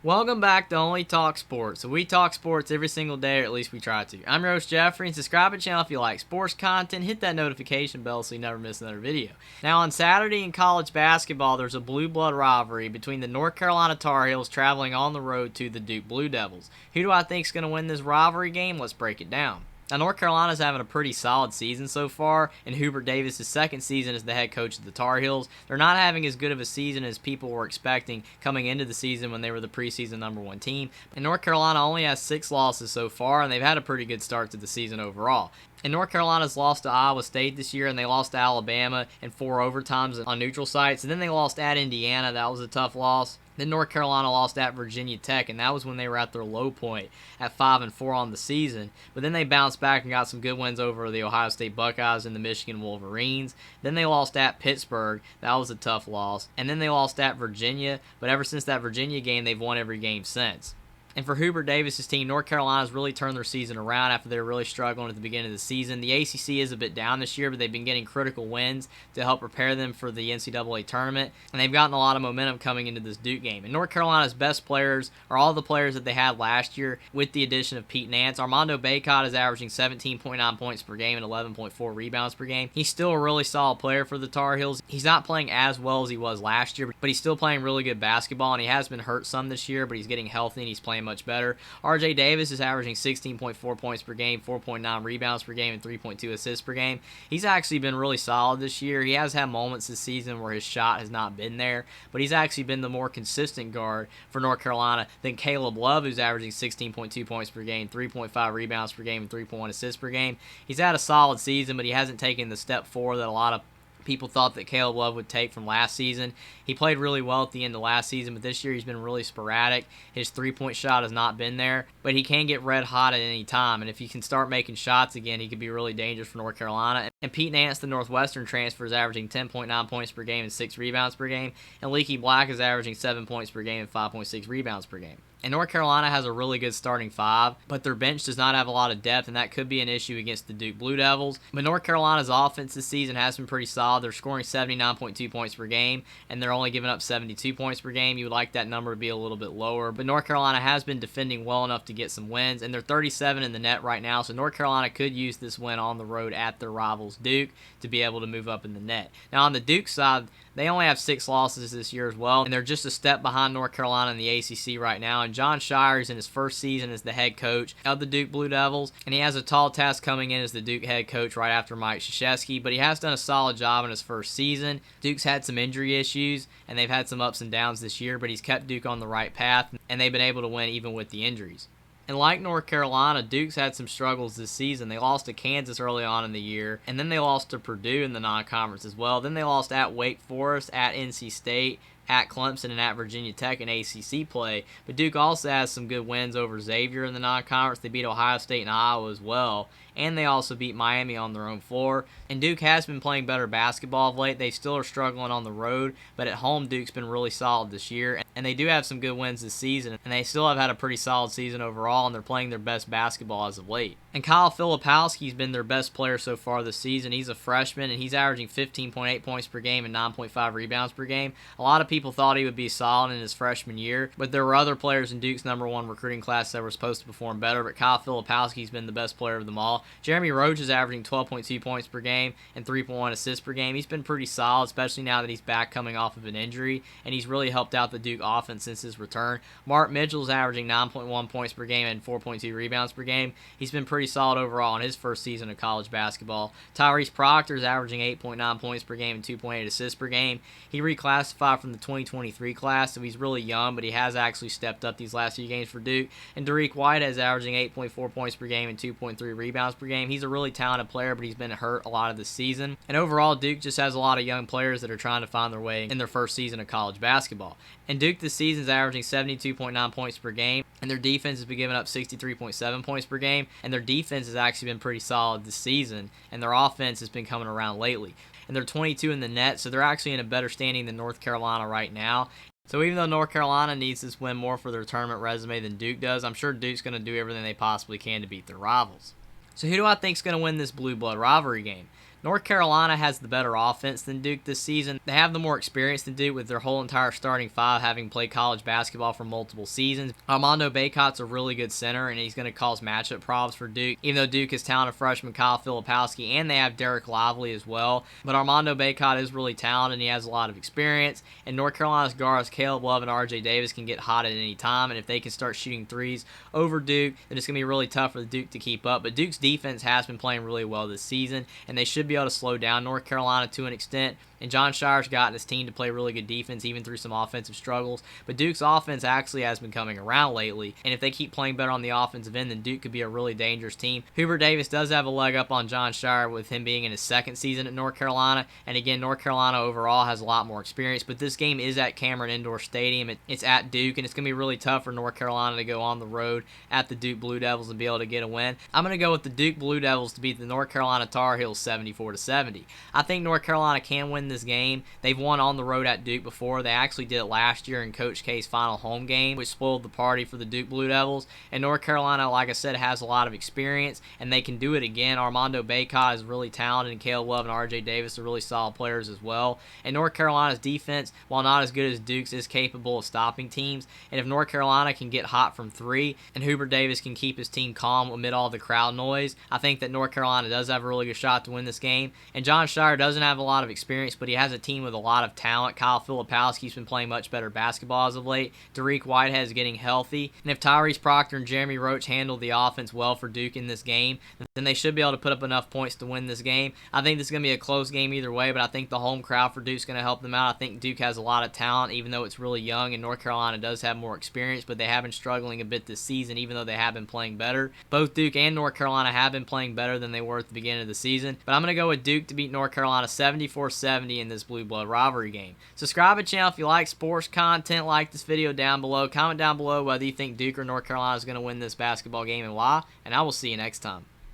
Welcome back to Only Talk Sports. So we talk sports every single day, or at least we try to. I'm your host, Jeffrey, and subscribe to the channel if you like sports content. Hit that notification bell so you never miss another video. Now on Saturday in college basketball, there's a Blue Blood Rivalry between the North Carolina Tar Heels traveling on the road to the Duke Blue Devils. Who do I think is going to win this rivalry game? Let's break it down. Now, North Carolina's having a pretty solid season so far, and Hubert Davis' second season as the head coach of the Tar Heels. They're not having as good of a season as people were expecting coming into the season when they were the preseason #1 team. And North Carolina only has 6 losses so far, and they've had a pretty good start to the season overall. And North Carolina's lost to Iowa State this year, and they lost to Alabama in 4 overtimes on neutral sites. And then they lost at Indiana. That was a tough loss. Then North Carolina lost at Virginia Tech, and that was when they were at their low point at 5-4 on the season. But then they bounced back and got some good wins over the Ohio State Buckeyes and the Michigan Wolverines. Then they lost at Pittsburgh. That was a tough loss. And then they lost at Virginia. But ever since that Virginia game, they've won every game since. And for Hubert Davis' team, North Carolina's really turned their season around after they were really struggling at the beginning of the season. The ACC is a bit down this year, but they've been getting critical wins to help prepare them for the NCAA tournament. And they've gotten a lot of momentum coming into this Duke game. And North Carolina's best players are all the players that they had last year with the addition of Pete Nance. Armando Bacot is averaging 17.9 points per game and 11.4 rebounds per game. He's still a really solid player for the Tar Heels. He's not playing as well as he was last year, but he's still playing really good basketball, and he has been hurt some this year, but he's getting healthy and he's playing much better. RJ Davis is averaging 16.4 points per game, 4.9 rebounds per game, and 3.2 assists per game. He's actually been really solid this year. He has had moments this season where his shot has not been there, but he's actually been the more consistent guard for North Carolina than Caleb Love, who's averaging 16.2 points per game, 3.5 rebounds per game, and 3.1 assists per game. He's had a solid season, but he hasn't taken the step forward that a lot of people thought that Caleb Love would take from last season. He played really well at the end of last season, but this year he's been really sporadic. His three-point shot has not been there, but he can get red hot at any time, and if he can start making shots again, he could be really dangerous for North Carolina. And Pete Nance, the Northwestern transfer, is averaging 10.9 points per game and 6 rebounds per game, and Leaky Black is averaging 7 points per game and 5.6 rebounds per game. And North Carolina has a really good starting 5, but their bench does not have a lot of depth, and that could be an issue against the Duke Blue Devils. But North Carolina's offense this season has been pretty solid. They're scoring 79.2 points per game, and they're only giving up 72 points per game. You would like that number to be a little bit lower, but North Carolina has been defending well enough to get some wins, and they're 37 in the net right now, so North Carolina could use this win on the road at their rivals Duke to be able to move up in the net. Now on the Duke side, they only have 6 losses this year as well, and they're just a step behind North Carolina in the ACC right now. And Jon Scheyer is in his first season as the head coach of the Duke Blue Devils, and he has a tall task coming in as the Duke head coach right after Mike Krzyzewski, but he has done a solid job in his first season. Duke's had some injury issues, and they've had some ups and downs this year, but he's kept Duke on the right path, and they've been able to win even with the injuries. And like North Carolina, Duke's had some struggles this season. They lost to Kansas early on in the year, and then they lost to Purdue in the non-conference as well. Then they lost at Wake Forest, at NC State, at Clemson, and at Virginia Tech in ACC play. But Duke also has some good wins over Xavier in the non-conference. They beat Ohio State and Iowa as well, and they also beat Miami on their own floor. And Duke has been playing better basketball of late. They still are struggling on the road, but at home Duke's been really solid this year, and they do have some good wins this season, and they still have had a pretty solid season overall, and they're playing their best basketball as of late. And Kyle Filipowski's been their best player so far this season. He's a freshman, and he's averaging 15.8 points per game and 9.5 rebounds per game. A lot of people thought he would be solid in his freshman year, but there were other players in Duke's #1 recruiting class that were supposed to perform better, but Kyle Filipowski's been the best player of them all. Jeremy Roach is averaging 12.2 points per game and 3.1 assists per game. He's been pretty solid, especially now that he's back coming off of an injury, and he's really helped out the Duke offense since his return. Mark Mitchell's averaging 9.1 points per game and 4.2 rebounds per game. He's been pretty solid overall in his first season of college basketball. Tyrese Proctor is averaging 8.9 points per game and 2.8 assists per game. He reclassified from the 2023 class, so he's really young, but he has actually stepped up these last few games for Duke. And Derek White is averaging 8.4 points per game and 2.3 rebounds per game. He's a really talented player, but he's been hurt a lot of this season. And overall, Duke just has a lot of young players that are trying to find their way in their first season of college basketball. And Duke this season is averaging 72.9 points per game, and their defense has been giving up 63.7 points per game, and their defense has actually been pretty solid this season, and their offense has been coming around lately. And they're 22 in the net, so they're actually in a better standing than North Carolina right now. So even though North Carolina needs this win more for their tournament resume than Duke does, I'm sure Duke's going to do everything they possibly can to beat their rivals. So who do I think is going to win this Blue Blood Rivalry game? North Carolina has the better offense than Duke this season. They have the more experience than Duke with their whole entire starting five having played college basketball for multiple seasons. Armando Bacot's a really good center, and he's going to cause matchup problems for Duke, even though Duke has talented freshman Kyle Filipowski, and they have Derek Lively as well. But Armando Bacot is really talented, and he has a lot of experience. And North Carolina's guards, Caleb Love and RJ Davis, can get hot at any time, and if they can start shooting threes over Duke, then it's going to be really tough for Duke to keep up. But Duke's defense has been playing really well this season, and they should be able to slow down North Carolina to an extent. And Jon Scheyer's gotten his team to play really good defense, even through some offensive struggles. But Duke's offense actually has been coming around lately, and if they keep playing better on the offensive end, then Duke could be a really dangerous team. Hubert Davis does have a leg up on Jon Scheyer with him being in his second season at North Carolina, and again, North Carolina overall has a lot more experience, but this game is at Cameron Indoor Stadium. It's at Duke, and it's going to be really tough for North Carolina to go on the road at the Duke Blue Devils and be able to get a win. I'm going to go with the Duke Blue Devils to beat the North Carolina Tar Heels 74-70. I think North Carolina can win this game. They've won on the road at Duke before. They actually did it last year in Coach K's final home game, which spoiled the party for the Duke Blue Devils. And North Carolina, like I said, has a lot of experience, and they can do it again. Armando Bacot is really talented, and Caleb Love and RJ Davis are really solid players as well. And North Carolina's defense, while not as good as Duke's, is capable of stopping teams. And if North Carolina can get hot from three, and Hubert Davis can keep his team calm amid all the crowd noise, I think that North Carolina does have a really good shot to win this game. And Jon Scheyer doesn't have a lot of experience, but he has a team with a lot of talent. Kyle Filipowski's been playing much better basketball as of late. Dariq Whitehead is getting healthy. And if Tyrese Proctor and Jeremy Roach handle the offense well for Duke in this game, then they should be able to put up enough points to win this game. I think this is going to be a close game either way, but I think the home crowd for Duke's going to help them out. I think Duke has a lot of talent, even though it's really young, and North Carolina does have more experience, but they have been struggling a bit this season, even though they have been playing better. Both Duke and North Carolina have been playing better than they were at the beginning of the season, but I'm going to go with Duke to beat North Carolina 74-70 in this Blue Blood Rivalry game. Subscribe to the channel if you like sports content. Like this video down below. Comment down below whether you think Duke or North Carolina is going to win this basketball game and why, and I will see you next time.